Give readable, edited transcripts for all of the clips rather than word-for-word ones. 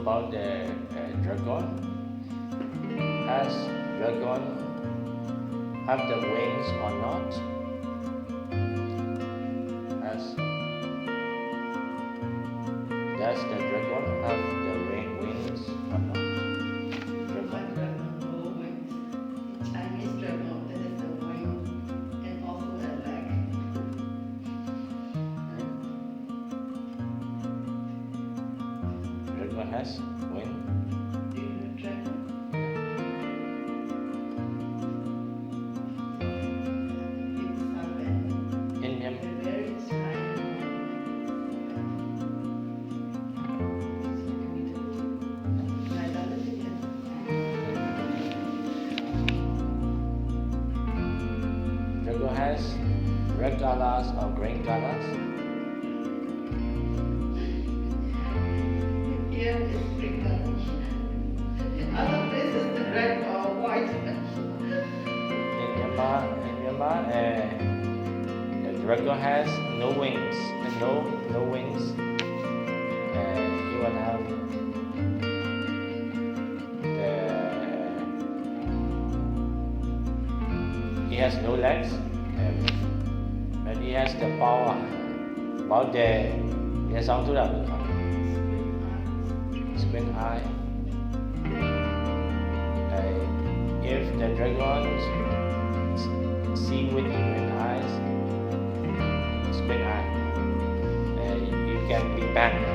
about the dragon. Has dragon have the wings or not? Does the dragon have the wings or not? Dragon. No wings. In Chinese dragon, there is a wing and also a leg. Dragon has wing. Do you know dragon? It's something. In They're very tiny. Like that, yeah. Dragon has red colors or green colors. Here is green color. In other places, the red or white. In Myanmar, the dragon has no wings. No wings. He will have he has no legs, but he has the power. About the song to that squint eye. If the dragons see with human eyes, squint eye, you can be banned.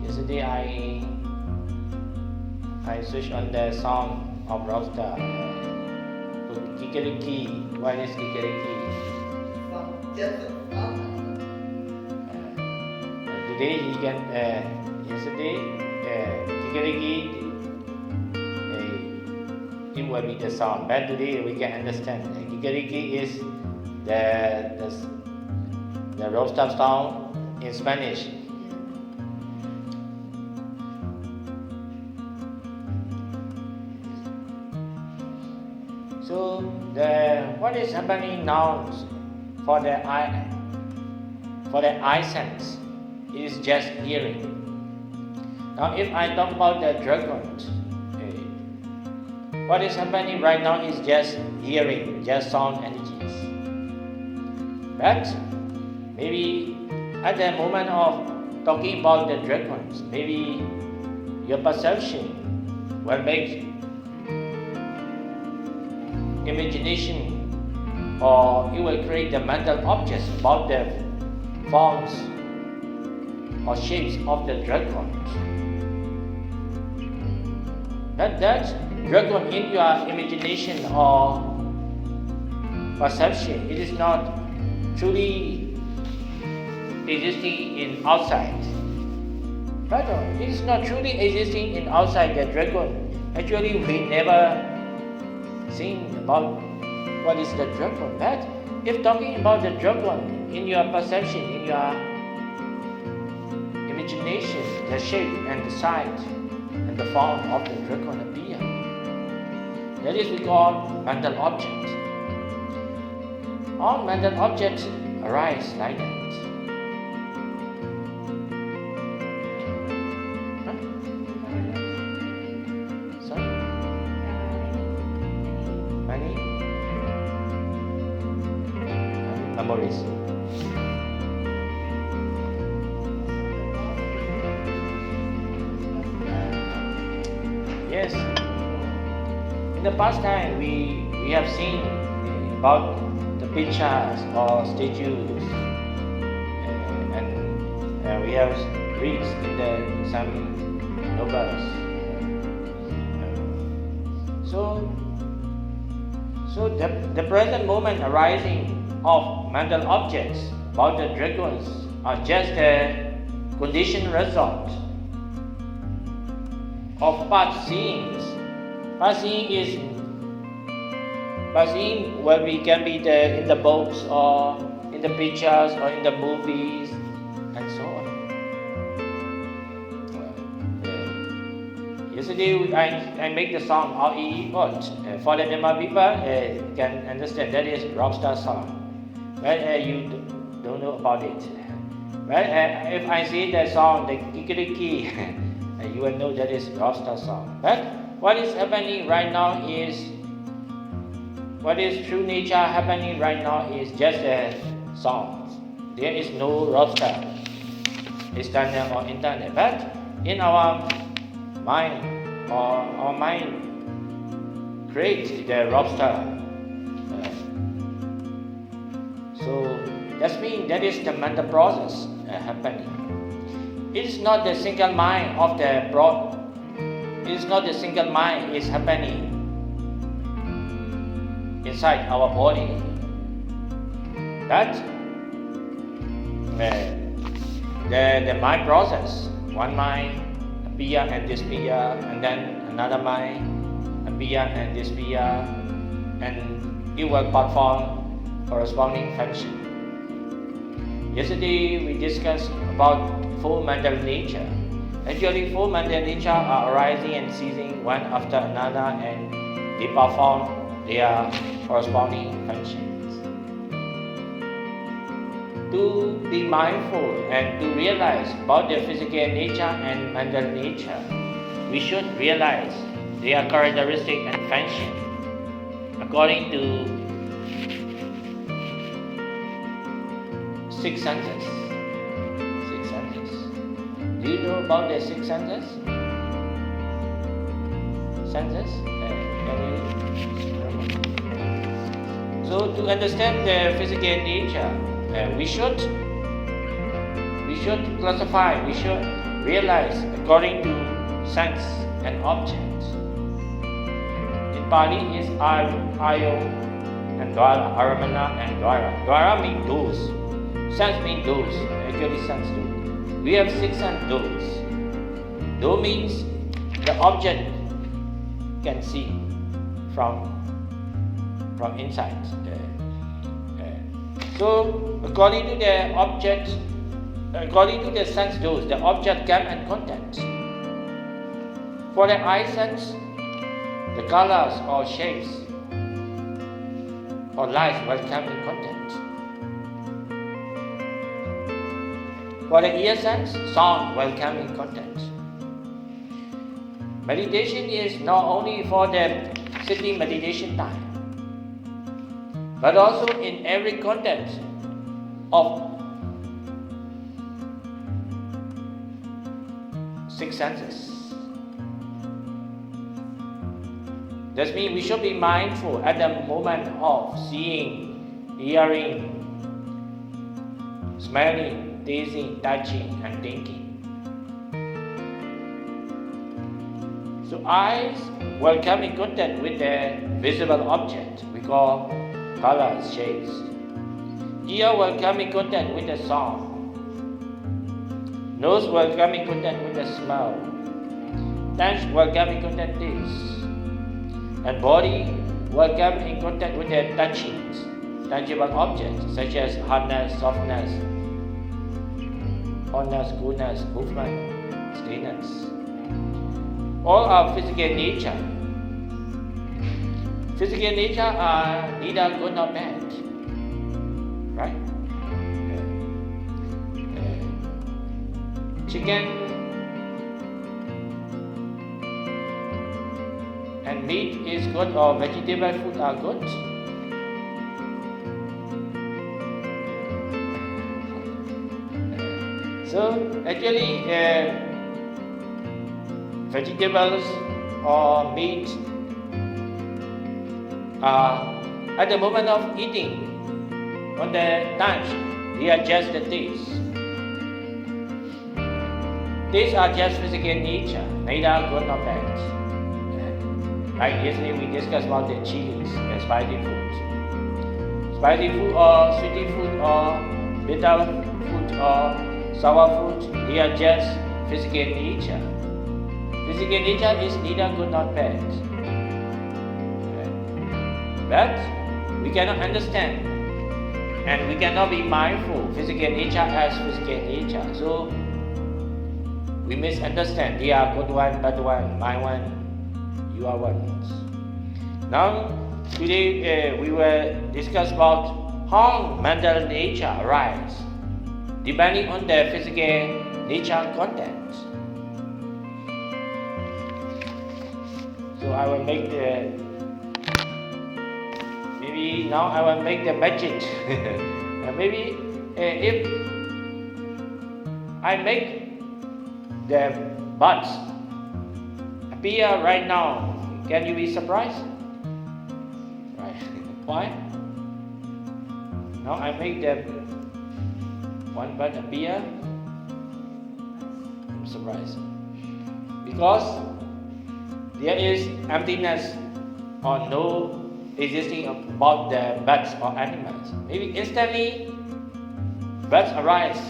Yesterday I switched on the song of Rockstar. Kikeriki. What is Kikeriki? Just Today he can. Yesterday Kikeriki. It will be the song, but today we can understand. Kikeriki is the Rockstar song in Spanish. So what is happening now for the eye sense is just hearing. Now if I talk about the dragons, what is happening right now is just hearing, just sound energies. But maybe at the moment of talking about the dragons, maybe your perception will make imagination, or you will create the mental objects about the forms or shapes of the dragons. That dragon in your imagination or perception, it is not truly existing in outside. But it is not truly existing in outside the dragon. Actually, we never seen about what is the dragon. But if talking about the dragon in your perception, in your imagination, the shape and the size and the form of the dragon appear. That is we call mental objects. All mental objects arise like that. Memories. Yes. In the past time, we have seen about the pictures or statues, and we have read in some novels. So the present moment arising of mental objects about the dragons are just a conditioned result of past seeings. Past seeing can be in the books or in the pictures or in the movies and so on. Yesterday I make the song Ao I Ot. For the Myanmar people can understand that is rockstar song. But you don't know about it. But if I say that song, the Kikiriki, you will know that is rockstar song. But what is happening right now is, what is true nature happening right now is just a song. There is no rockstar, external or internal. But in our mind, or our mind creates the rockstar. So that means that is the mental process happening. It is not the single mind of the it is not the single mind is happening inside our body. That the mind process, one mind appear and disappear, and then another mind appear and disappear, and it will perform corresponding function. Yesterday we discussed about four mental nature. Actually, four mental nature are arising and ceasing one after another, and they perform their corresponding functions. To be mindful and to realize about their physical nature and mental nature, we should realize their characteristic and function according to six senses. Six senses. Do you know about the six senses? Senses? So to understand the physical nature, we should classify, we should realize according to sense and object. In Pali is Ayo and Dwara, Aramana and Dwara. Dwara means doors, sense means doors, actually sense too. We have six sense doors. Door means the object can see from inside. So according to the object, according to the sense doors, the object come in contact. For the eye sense, the colors or shapes or lights will come in contact. For the ear sense, sound will come in contact. Meditation is not only for the sitting meditation time, but also in every context of six senses. That means we should be mindful at the moment of seeing, hearing, smelling, tasting, touching, and thinking. So eyes will come in contact with the visible object we call colors, shapes. Ear will come in contact with the sound. Nose will come in contact with the smell. Tongue will come in contact with this. And body will come in contact with the touchings, tangible objects such as hardness, softness, hotness, coolness, movement, stillness. All are physical nature. Physical nature are neither good nor bad, right? Chicken and meat is good, or vegetable food are good. So actually, vegetables or meat at the moment of eating, on the tongue, they are just the taste. These are just physical nature, neither good nor bad. Like yesterday we discussed about the chilies, the spicy food. Spicy food or sweet food or bitter food or sour food, they are just physical nature. Physical nature is neither good nor bad. But we cannot understand and we cannot be mindful physical nature as physical nature. So we misunderstand. They are good one, bad one, my one, you are one. Now, today we will discuss about how mental nature arises, depending on the physical nature content. So I will make now I will make the magic. Maybe if I make the buds appear right now, can you be surprised? Right. Why? Now I make the one bud appear. I'm surprised. Because there is emptiness or no existing about the birds or animals. Maybe instantly birds arise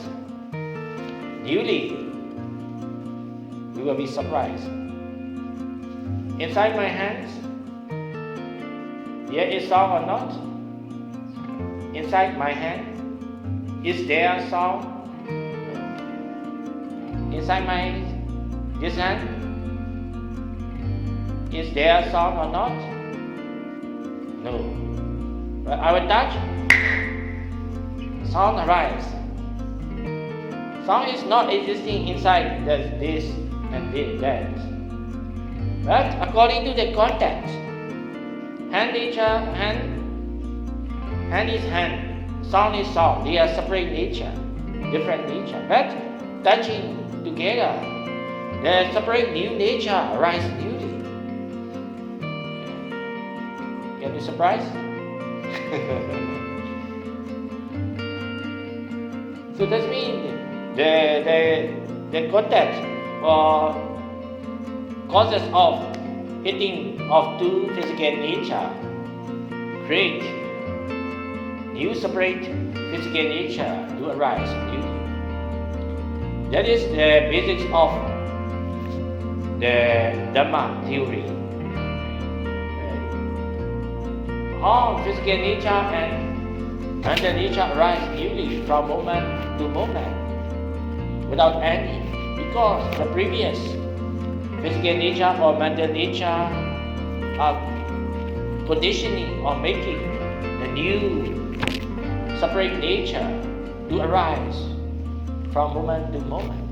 newly. We will be surprised. Inside my hands, there is sound or not? Inside my hand, is there sound? Inside this hand, is there sound or not? No. But I will touch, sound arises. Sound is not existing inside this and that. But according to the context, hand is hand, sound is sound. They are separate nature, different nature. But touching together, the separate new nature arises newly. Can you surprise? So that means the contact or causes of hitting of two physical nature create new separate physical nature to arise newly. That is the basics of the Dhamma theory. How physical nature and mental nature arise newly from moment to moment without any, because the previous physical nature or mental nature are conditioning or making the new separate nature to arise from moment to moment.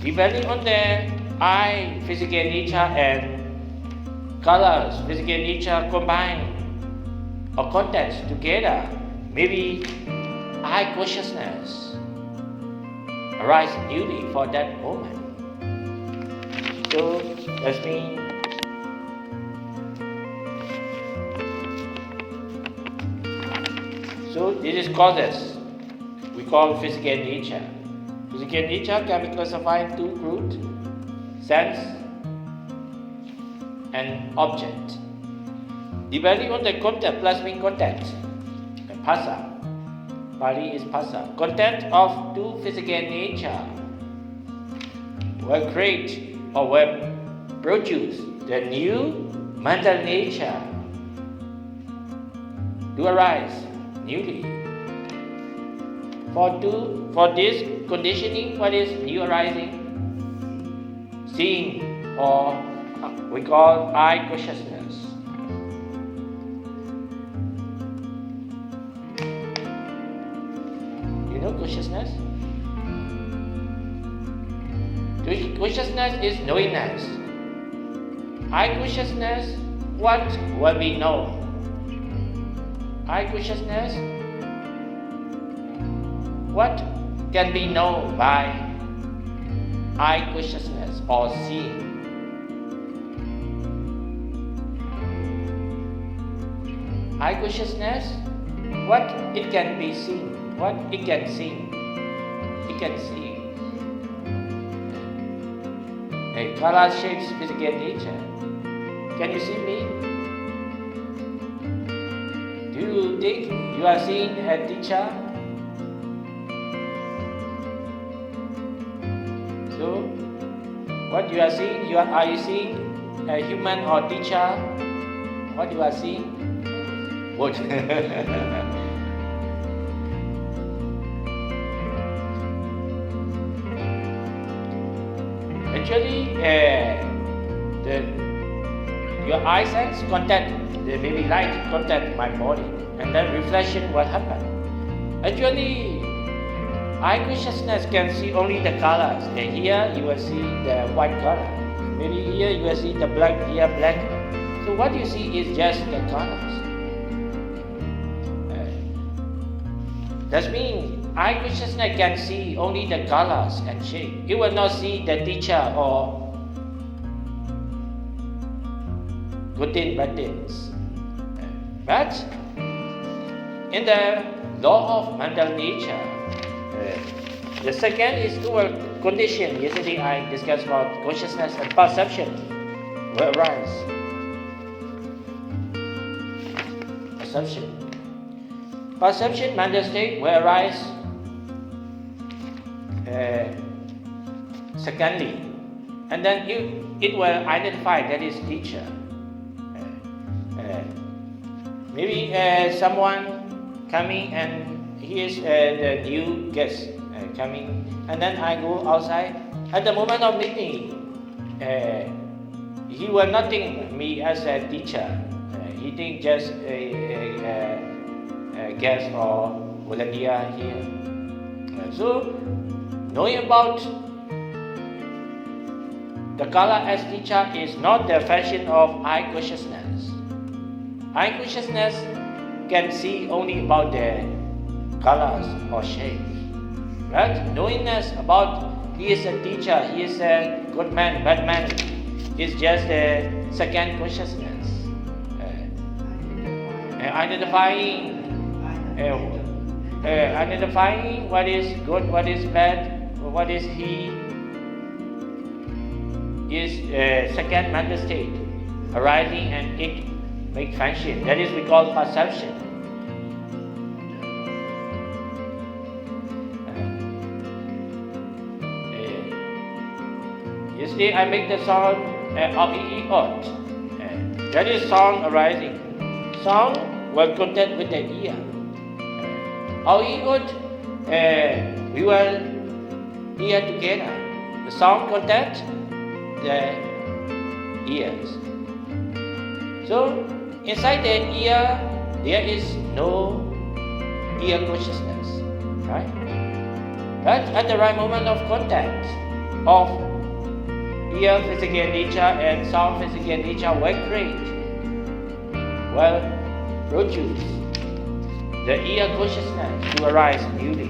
Depending on the eye physical nature and colors, physical nature combined or context together, maybe eye consciousness arise newly for that moment. So that means this is causes we call physical nature. Physical nature can be classified into root, sense, and object. Depending on the content, plasmic content, phasa, Pali is phasa, content of two physical nature will create or will produce the new mental nature to arise newly. For this conditioning, what is new arising? Seeing, or we call eye consciousness. You know consciousness? Consciousness is knowingness. Eye consciousness, what will be known? Eye consciousness, what can be known by eye consciousness or seeing? Eye consciousness, what it can be seen, what it can see. It can see. A color shapes physical nature. Can you see me? Do you think you are seeing a teacher? So, what you are seeing, are you seeing a human or teacher? What you are seeing? What? Actually, your eye sense contact, maybe light contact my body, and then reflection what happened. Actually, eye consciousness can see only the colors. And here you will see the white color. Maybe here you will see the black, here black. So what you see is just the colors. That means eye consciousness can see only the colors and shape. It will not see the teacher or good things, bad things. But in the law of mental nature, the second is dual condition. Yesterday I discussed about consciousness and perception will arise. Perception mental state will arise secondly, and then it will identify that is teacher. Maybe someone coming and he is the new guest coming, and then I go outside. At the moment of meeting, he will not think me as a teacher. He think just a guest or volunteer here. So knowing about the color as teacher is not the function of eye consciousness. Eye consciousness can see only about the colors or shapes. But knowingness about he is a teacher, he is a good man, bad man, is just a second consciousness. Identifying what is good, what is bad, what is he, is second mental state arising and it make function. That is we call perception. Yesterday I make the sound of that is sound arising. Sound will contact with the ear. We will hear together. The sound contact the ears. So inside the ear there is no ear consciousness, right? But at the right moment of contact of ear physical nature and sound physical nature will create, will produce the ear consciousness to arise newly.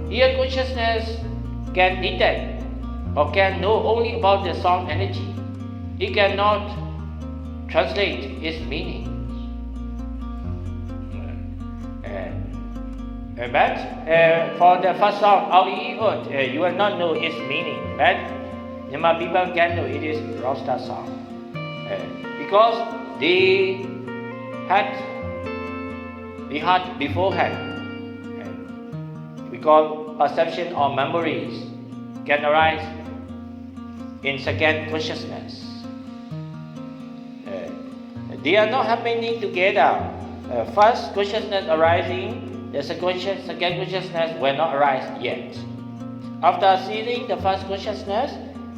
Ear consciousness can detect or can know only about the sound energy. It cannot translate its meaning. But for the first sound, you will not know its meaning. But Myanmar people can know it is Rasta sound. Because they had beforehand. We call perception or memories can arise in second consciousness. They are not happening together. First consciousness arising, the second consciousness will not arise yet. After seeing the first consciousness,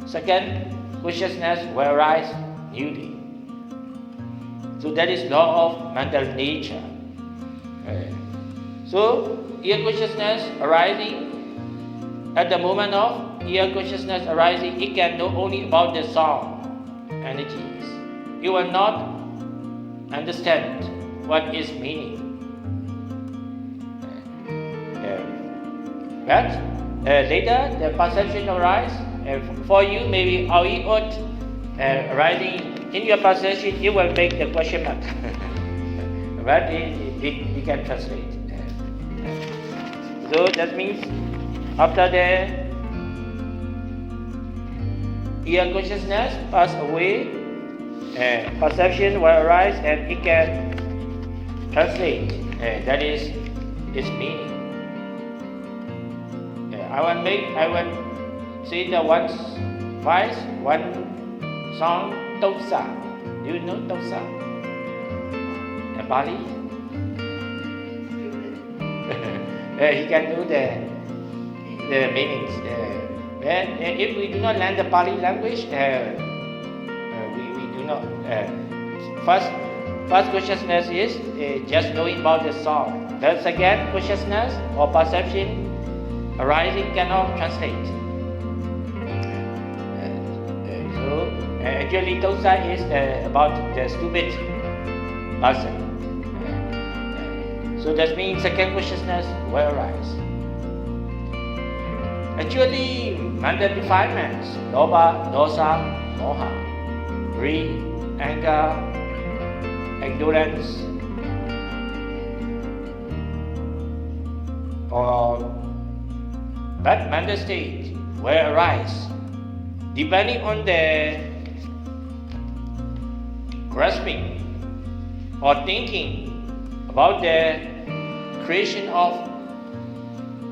second consciousness will arise newly. So that is law of mental nature. So ear consciousness arising, at the moment of ear consciousness arising, it can know only about the sound energies. It will not understand what is meaning. But later the perception arises. For you, maybe arising in your perception, it will make the question mark. But it can translate. So that means after the ear consciousness pass away, perception will arise and it can translate. That is its meaning. I will say the one song Tosa. Do you know Tosa? Pali. Stupid. He can do the meanings. If we do not learn the Pali language, we do not. First consciousness is just knowing about the song. The second consciousness or perception arising cannot translate. So actually, dosa is about the stupid person. So that means second consciousness will arise. Actually, mental defilements, loba, dosa, moha, greed, anger, ignorance, or bad mental state will arise depending on the grasping or thinking about the creation of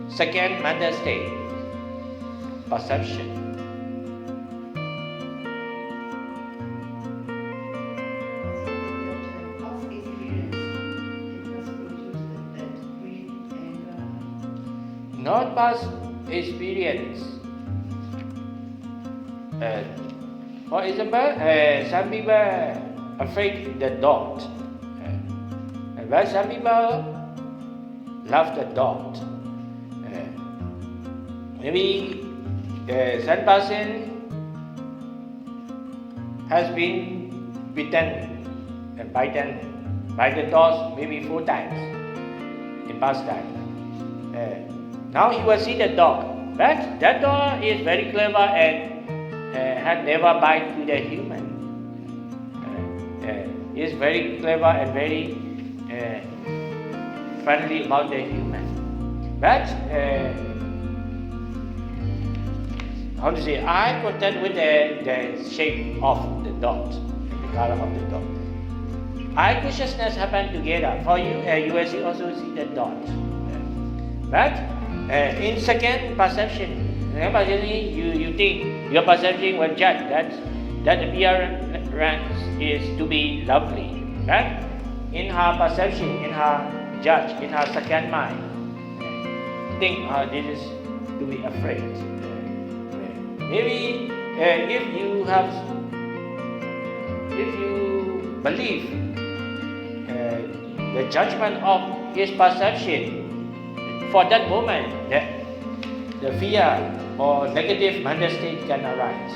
second mental state, perception. Past experience, it must produce that greed, anger. Not past experience. For example, some people afraid the dog, but some people love the dog. Maybe some person has been bitten and bitten by the dog maybe 4 times in past time. Now he will see the dog, but that dog is very clever and had never bite to the human. He is very clever and very friendly about the human. But how to say, eye contact with the shape of the dot, the color of the dot. Eye consciousness happen together. For you, you will also see the dot. But in second perception, you think your perception will judge that appearance is to be lovely. But in her perception, in her judge, in her second mind, think this is to be afraid. Maybe if you believe the judgment of his perception, for that moment, the fear or negative mental state can arise.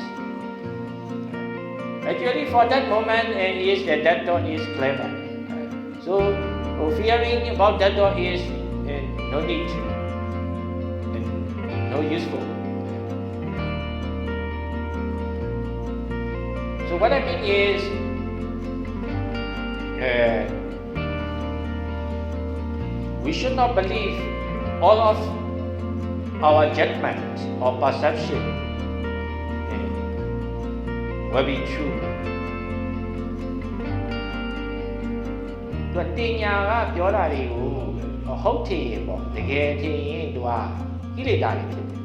Actually, for that moment, is that dot is clever. So, fearing about that dot is no need, no useful. So what I mean is, we should not believe all of our judgment or perception will be true. သူတင်ညာကပြောတာတွေကိုဟုတ်ထင်ရင်ပေါ့တကယ်ထင်ရင်သူကကိလေသာတွေဖြစ်တယ်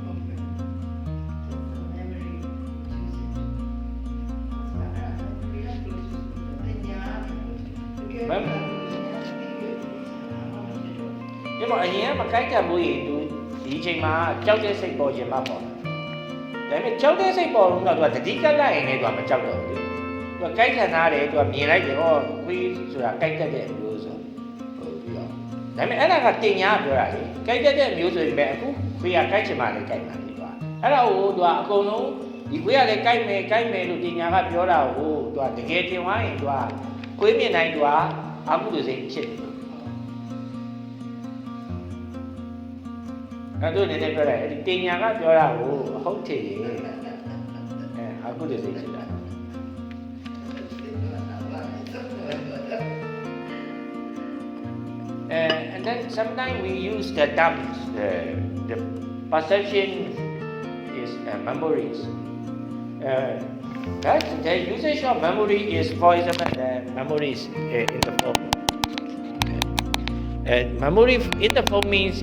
ဒီမှာအရင်ကမကိုက်တတ်ဘူးရေသူဒီအချိန်မှာကြောက်တဲ့စိတ်ပေါ်ရင်မှပေါ့ဒါပေမဲ့ကြောက်တဲ့စိတ်ပေါ်တော့သူကတတိကလိုက်ရင်လည်းသူကမကြောက်တော့ဘူးသူကကိုက်ခံထားတယ်သူကမြင်လိုက်တယ်ဟောခွေးဆိုတာကိုက်တတ်တဲ့မျိုးဆိုဟုတ်ပြီးတော့ဒါပေမဲ့အဲ့ဒါကတင်ညာပြောတာလေကိုက်တတ်တဲ့မျိုးဆိုရင်ပဲအခုခွေးကကိုက်ချင်မှလည်းကိုက်မှာလေသူကအဲ့ဒါကိုသူကအကုန်လုံးဒီခွေးကလည်းကိုက်မယ်လို့တင်ညာကပြောတာကိုသူကတကယ်တင်သွားရင်သူကခွေးမြင်တိုင်းသူကအကုသိုလ်စိတ်ဖြစ်တယ်အဲ့တို့နေနေပြောတယ်အဲ့ဒီတင်ညာကပြောတာကိုဟုတ်တယ်အခုတည်းသိချင်တာ and then sometimes we use the terms the perception is memories but the usage of memory is for example memories in the form memory in the form means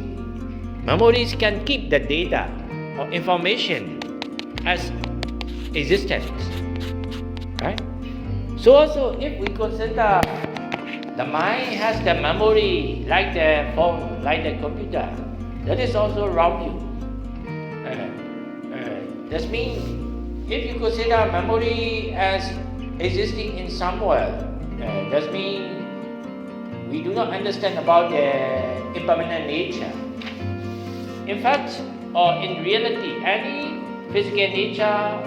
memories can keep the data or information as existence, right? So also if we consider the mind has the memory like the phone, like the computer. That is also around you. That means if you consider memory as existing in somewhere, that means we do not understand about the impermanent nature. In fact, or in reality, any physical nature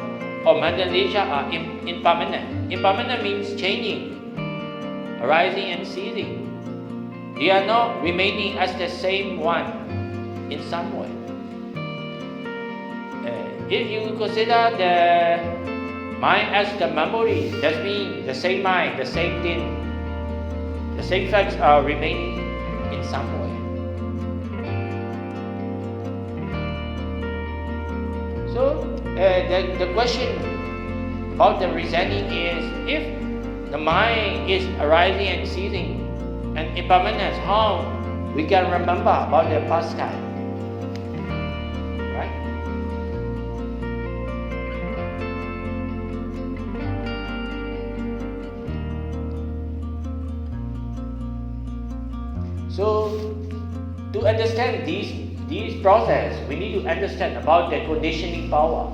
or mental nature are impermanent. Impermanent means changing, arising and ceasing. They are not remaining as the same one in some way. If you consider the mind as the memory, that means the same mind, the same thing, the same facts are remaining in some way. So the question about the reasoning is, if the mind is arising and ceasing and impermanent, how we can remember about the past time? Right? So to understand these process, we need to understand about the conditioning power.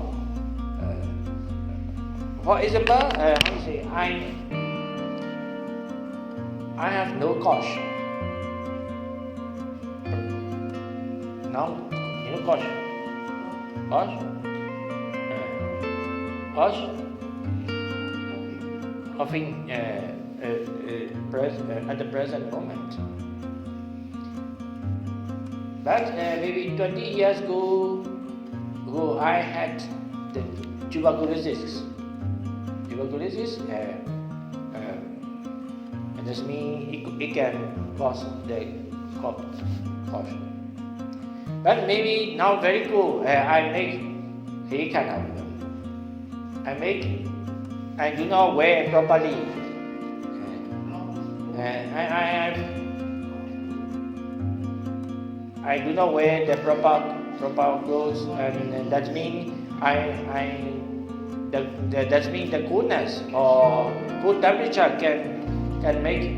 For example, I have no coach. Now, you know coach? Coach? Coughing at the present moment. But maybe 20 years ago, I had the tuberculosis. And this means it can cause the cough. But maybe now very cool. I make any kind of I do not wear properly. I do not wear the proper clothes, and that means that means the coolness or cool temperature can make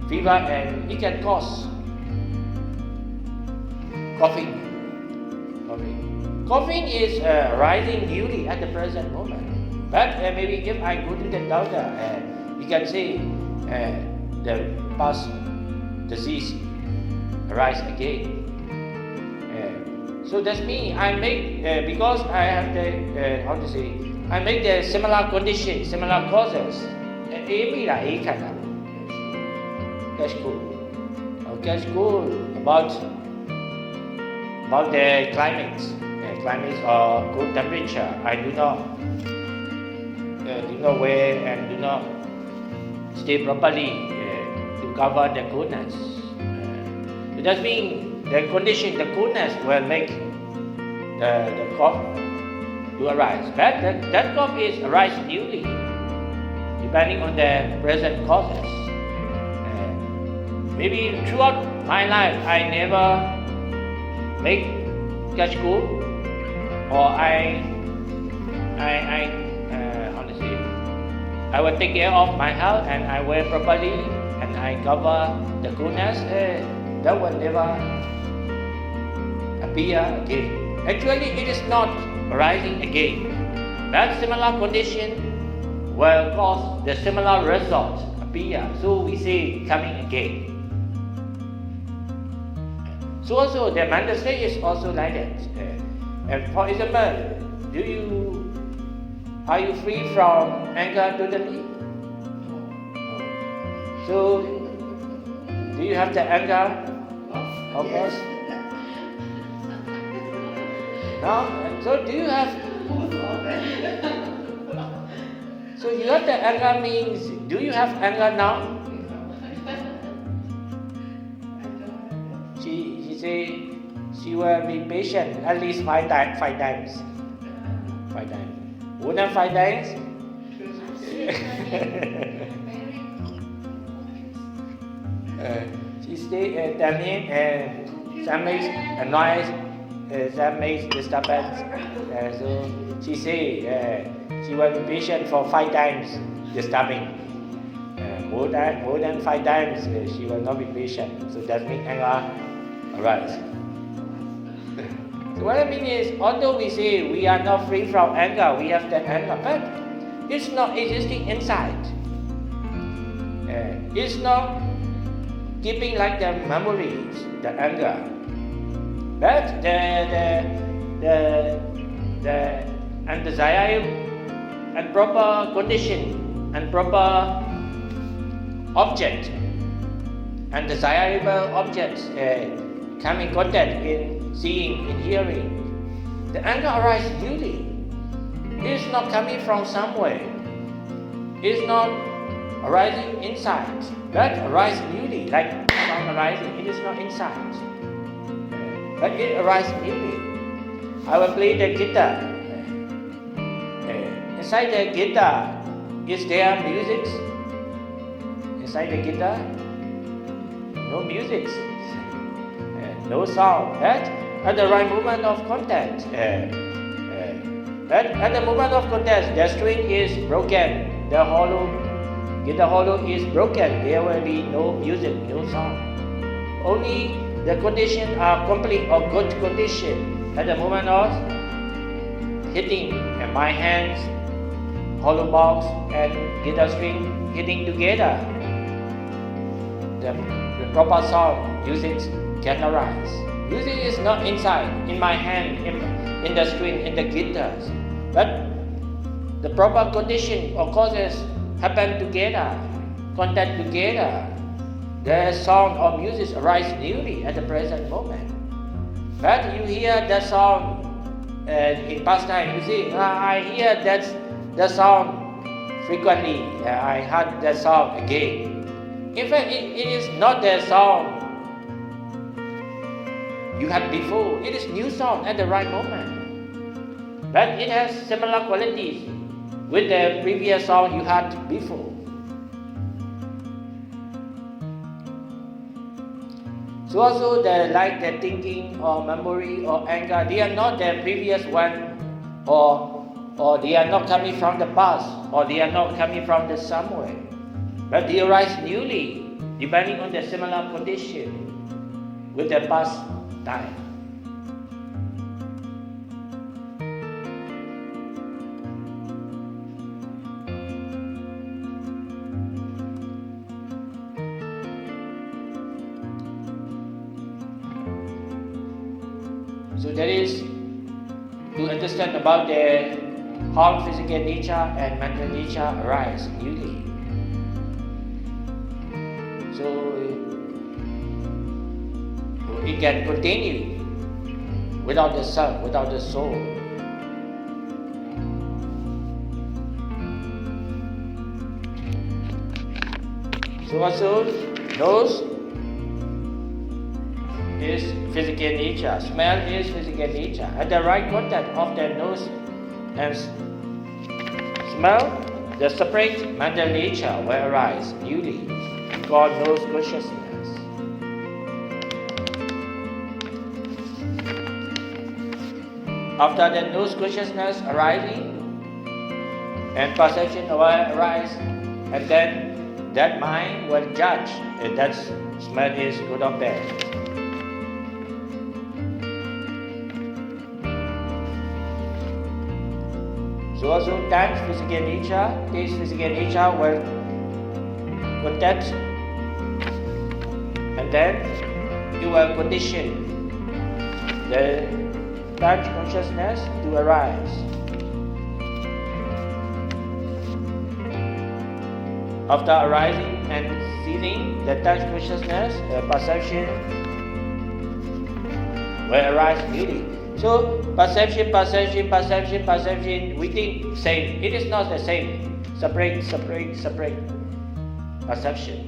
fever, and it can cause coughing. Coughing is rising newly at the present moment. But maybe if I go to the doctor, you can say the past disease arise again. So that's me. I make because I have the I make the similar conditions, similar causes. That's cool. Okay, cool about the climate. Climate or cool temperature. I do not wear and do not stay properly to cover the coolness. So that means the condition, the coolness will make the cough to arise. But that cough is arise newly, depending on the present causes. Maybe throughout my life, I never catch cold, or I will take care of my health and I wear properly and I cover the coolness. That will never appear again. Actually, it is not arising again. That similar condition will cause the similar result appear. So we say coming again. So also the mental state is also like that. And for example, are you free from anger totally? So do you have the anger? Of course. No? So do you have? So you have the anger means, do you have anger now? She say she will be patient at least 5 times. 5 times. 5 times. More than 5 times? She stay tell me some makes a noise, some makes disturbance. So she say she will be patient for 5 times disturbing. more than 5 times, she will not be patient. So that means anger arise. So what I mean is, although we say we are not free from anger, we have that anger, but it's not existing inside. It's not keeping like the memories, the anger. But the undesirable and proper condition and proper object, undesirable objects come in contact in seeing, in hearing. The anger arises newly. It is not coming from somewhere. It is not arising inside, but arises newly, like sound arising. It is not inside, but it arises newly. I will play the guitar. Inside the guitar, is there music? Inside the guitar, no music, no sound. But at the right moment of contact, but at the moment of contact, the string is broken. The guitar hollow is broken. There will be no music, no sound. Only the conditions are complete or good condition at the moment of hitting, and my hands, hollow box and guitar string hitting together. The proper sound, music can arise. Music is not inside, in my hand, in the string, in the guitars, but the proper condition or causes happen together, contact together. The sound or music arise newly at the present moment. But you hear that sound in past time. You see, I hear that sound frequently. I heard that sound again. In fact, it is not the sound you had before. It is new sound at the right moment. But it has similar qualities with the previous sound you had before. So also the thinking or memory or anger, they are not the previous one, or they are not coming from the past, or they are not coming from the somewhere. But they arise newly, depending on the similar condition with the past time. So that is to understand about how physical nature and mental nature arise newly. So it can continue without the self, without the soul. So also nose is physical nature, smell is physical nature. At the right contact of the nose and smell, the separate mental nature will arise newly, called nose consciousness. After the nose consciousness arising, and perception will arise, and then that mind will judge if that smell is good or bad. So also touch physical nature, taste physical nature will contact, and then you will condition the touch consciousness to arise. After arising and ceasing, the touch consciousness, the perception will arise newly. So perception, we think same. It is not the same. Separate perception.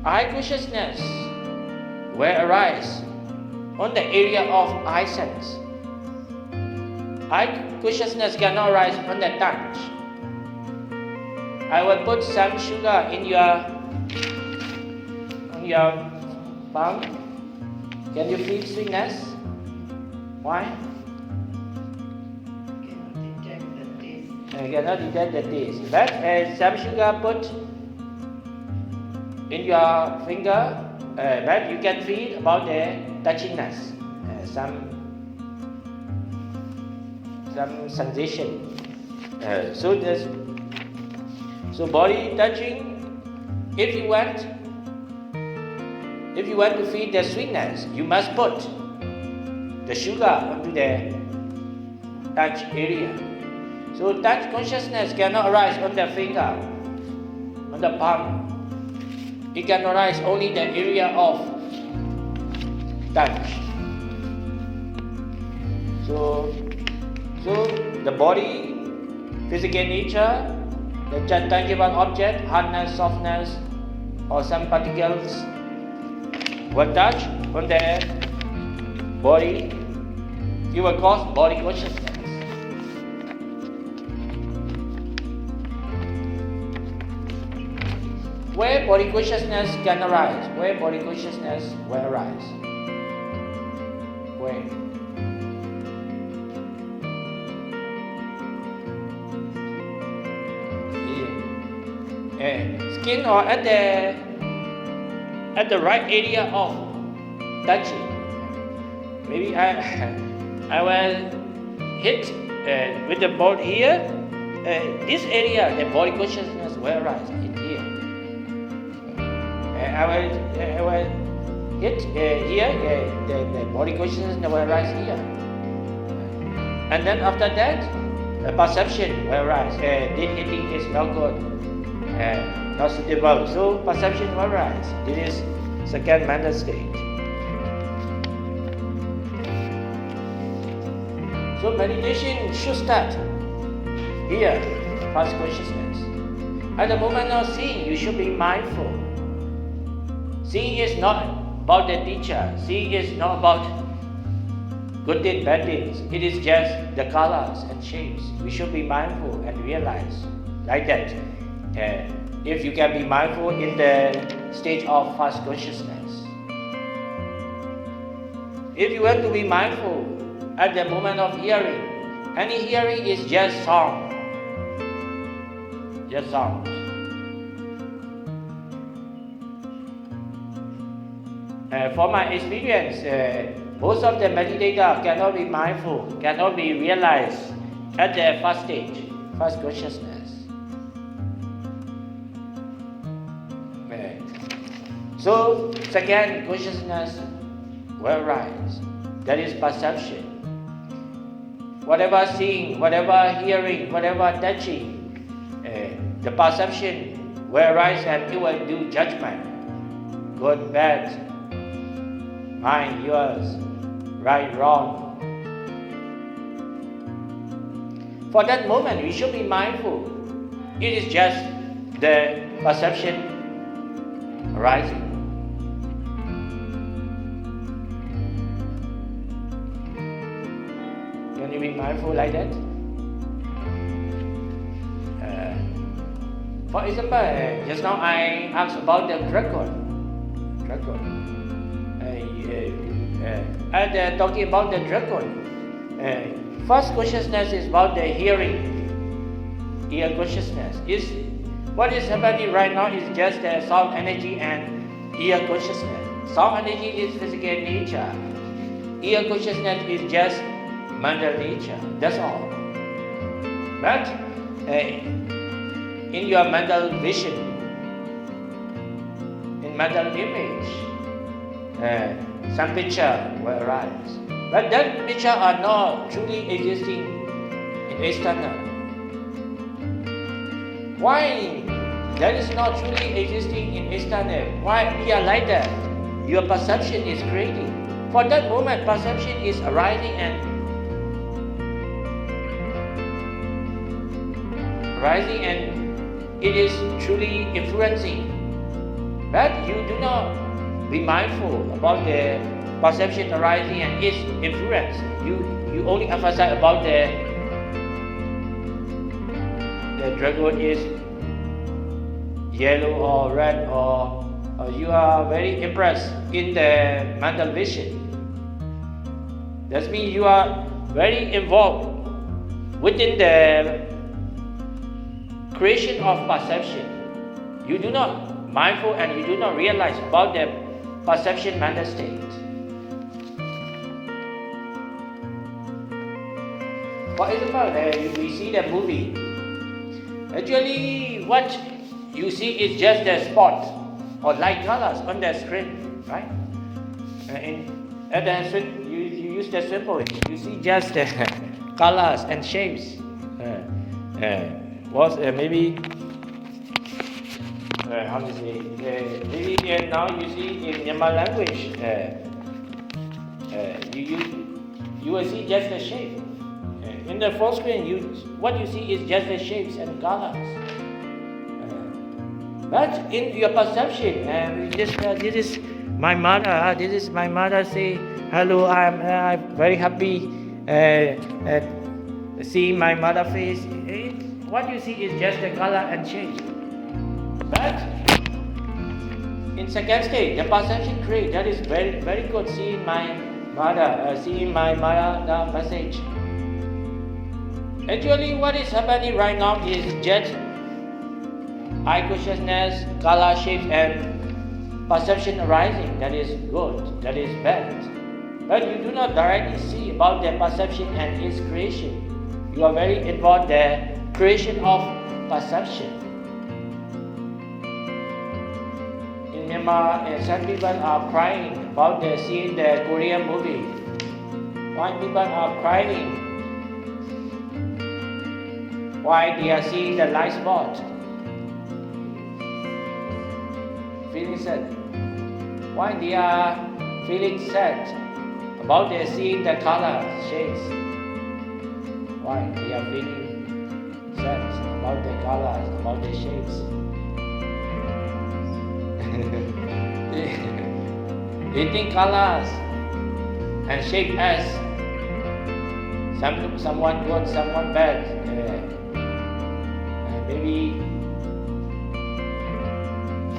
Eye consciousness will arise on the area of eye sense. Eye consciousness cannot arise on the touch. I will put some sugar in your palm. Can you feel sweetness? Why? Cannot detect the taste cannot detect the taste. But some sugar put in your finger, but you can feel about the touchiness, some sensation. So body touching. If you want to feel the sweetness, you must put the sugar onto the touch area. So touch consciousness cannot arise on the finger, on the palm. It can arise only the area of touch. So the body, physical nature, the tangible object, hardness, softness, or some particles will touch on the body. It will cause body consciousness. Where body consciousness can arise? Where body consciousness will arise? Where? Skin or at the right area of touching. Maybe I will hit with the ball here. This area, the body consciousness will arise in here. I will hit here. The body consciousness will arise here. And then after that, perception will arise. This hitting is not good. Not suitable. So perception will arise. This is second mental state. So meditation should start here, first consciousness. At the moment of seeing, you should be mindful. Seeing is not about the teacher. Seeing is not about good things, bad things. It is just the colors and shapes. We should be mindful and realize like that. If you can be mindful in the stage of first consciousness. If you want to be mindful at the moment of hearing, any hearing is just sound. Just sound. For my experience, most of the meditators cannot be mindful, cannot be realized at the first stage, first consciousness. So, second consciousness will rise. That is perception. Whatever seeing, whatever hearing, whatever touching, the perception will arise and it will do judgment. Good, bad, mine, yours, right, wrong. For that moment, we should be mindful. It is just the perception arising. Can you be mindful like that? For example, just now I asked about the dragon. And talking about the dragon, first consciousness is about the hearing, ear consciousness. What is happening right now is just the sound energy and ear consciousness. Sound energy is physical nature. Ear consciousness is just mental nature. That's all. But in your mental vision, in mental image, some picture will arise. But that picture are not truly existing in external. Why that is not truly existing in external? Why we are like that? Your perception is creating. For that moment, perception is arising and it is truly influencing. But you do not be mindful about the perception arising and its influence. You only emphasize about the dragon is yellow or red, or you are very impressed in the mental vision. That means you are very involved within the creation of perception. You do not mindful and you do not realize about the perception mental state. For example, we see the movie. Actually, what you see is just the spot or light colors on the screen, right? At the screen, you use the symbol. You see just the colors and shapes. Maybe how to say? Maybe now you see in Myanmar language, you will see just the shape. In the full screen, what you see is just the shapes and colors. But in your perception, this is my mother. This is my mother. Say hello. I'm very happy seeing my mother face. What you see is just the color and shape. But in second stage, the perception create. That is very very good. Seeing my mother, the message. Actually, what is happening right now is just eye consciousness, color, shapes, and perception arising. That is good, that is bad. But you do not directly see about the perception and its creation. You are very involved in the creation of perception. In Myanmar, some people are crying about seeing the Korean movie. Why people are crying? Why they are seeing the light spot? Feeling sad. Why they are feeling sad about they seeing the color shades? Why they are feeling sad about the colors, about the shapes? They think colors and shape as someone good, someone bad. Maybe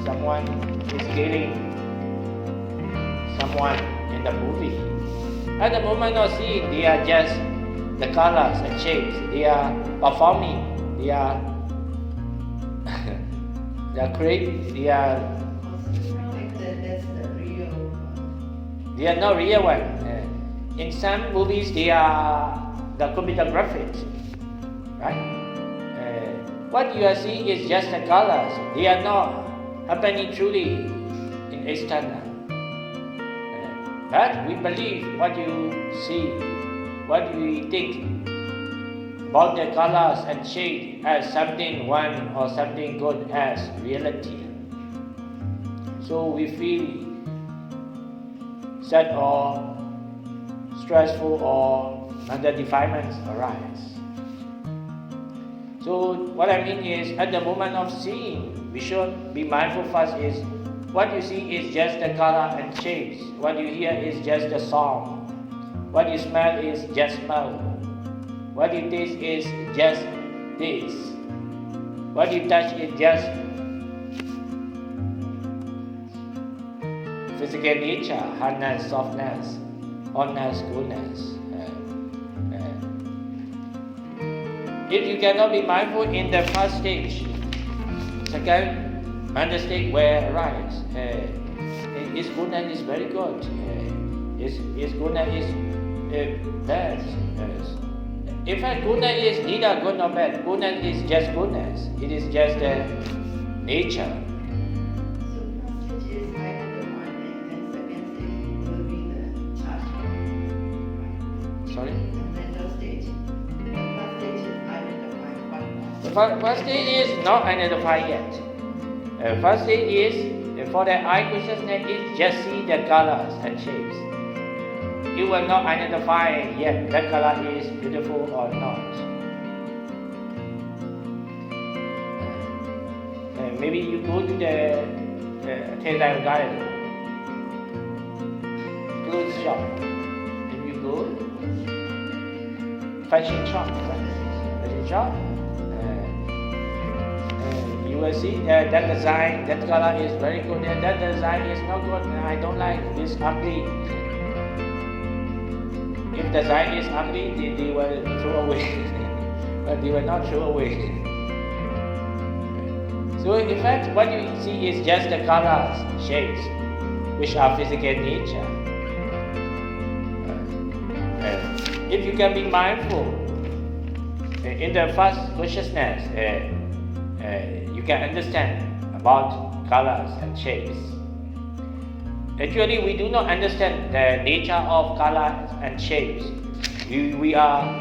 someone is killing someone in the movie. At the moment of seeing, they are just the colors and shapes. They are performing. They are creating. They are. That's the real one. They are not real one. In some movies, they are the computer graphics, right? What you are seeing is just the colors. They are not happening truly in external. But we believe what you see, what we think about the colors and shade as something one or something good as reality. So we feel sad or stressful or under defilements arise. So what I mean is, at the moment of seeing, we should be mindful first is, what you see is just the color and shapes. What you hear is just the song. What you smell is just smell. What you taste is just taste. What you touch is just physical nature, hardness, softness, honest, goodness. If you cannot be mindful in the first stage, second mental state will arise. Its goodness is very good. Its goodness is bad. In fact, goodness is neither good nor bad. Goodness is just goodness. It is just the nature. So first stage is identifying, and second stage will be the judgment. Sorry? The mental stage. The first stage is identifying what. The first stage is not identified yet. First stage is, for the eye consciousness, is just see the colors and shapes. You will not identify yet that color is beautiful or not. Maybe you go to the textile garden, clothes shop, and you go fashion shop, you will see that design, that color is very good, and that design is not good. I don't like this ugly. If the design is ugly, they will throw away, but they will not throw away. So in fact, what you see is just the colors, shapes, which are physical nature. If you can be mindful in the first consciousness, you can understand about colors and shapes. Actually, we do not understand the nature of colors and shapes. We are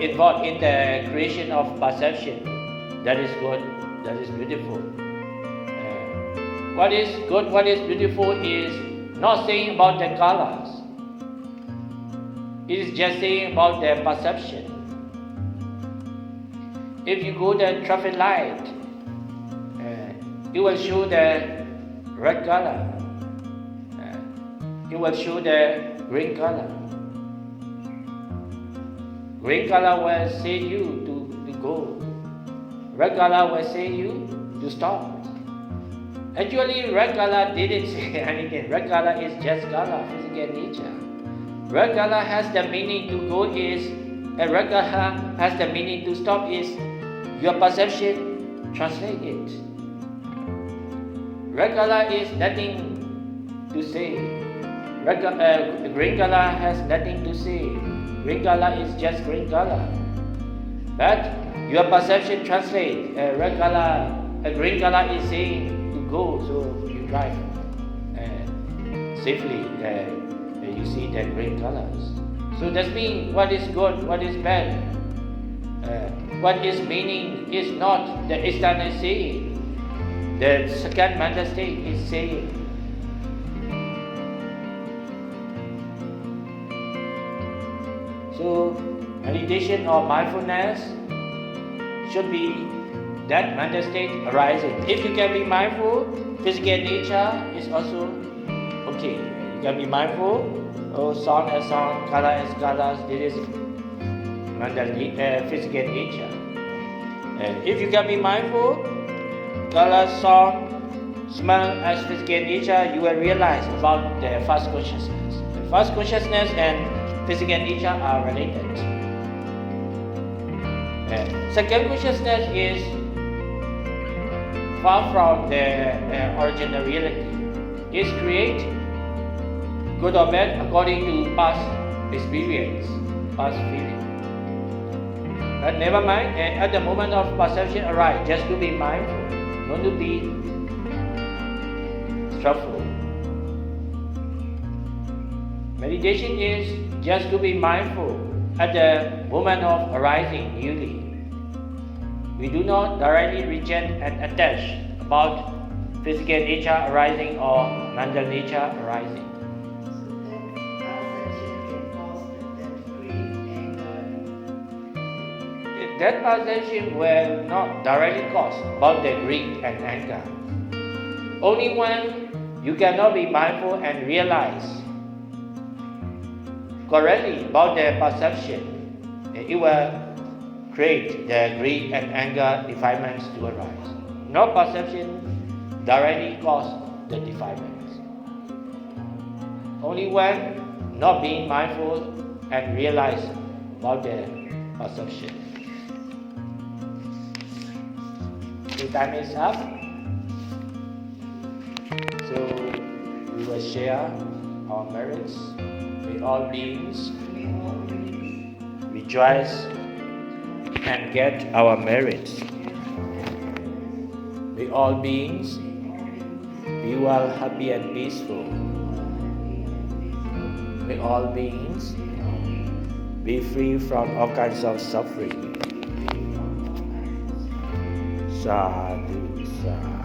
involved in the creation of perception. That is good, that is beautiful. What is good, what is beautiful is not saying about the colors. It is just saying about the perception. If you go to the traffic light, it will show the red color. It will show the green color. Green color will say you to go. Red color will say you to stop. Actually, red color didn't say anything. Red color is just color, physical nature. Red color has the meaning to go is, and red color has the meaning to stop is, your perception translate it. Red color is nothing to say. Green color has nothing to say. Green color is just green color. But your perception translate. Green color is saying to go, so you drive safely. You see the green colors. So that means what is good, what is bad. What is meaning is not the external saying. The second mental state is saying. So meditation or mindfulness should be that mental state arising. If you can be mindful, physical nature is also okay. You can be mindful. Oh, sound as sound, color as colors. This is physical nature. And if you can be mindful, color, sound, smell as physical nature, you will realize about the first consciousness. The first consciousness and physical nature are related. Second consciousness is far from the original reality. It's create good or bad according to past experience, past feeling. But never mind, at the moment of perception arise, just to be mindful, not to be struggle. Meditation is just to be mindful at the moment of arising newly. We do not directly reject and attach about physical nature arising or mental nature arising. That perception will not directly cause about the greed and anger. Only when you cannot be mindful and realize correctly about the perception, it will create the greed and anger defilements to arise. No perception directly cause the defilements. Only when not being mindful and realize about the perception. The time is up. So we will share our merits. May all beings rejoice and get our merits. May all beings be well, happy and peaceful. May all beings be free from all kinds of suffering. Sadhu, sadhu.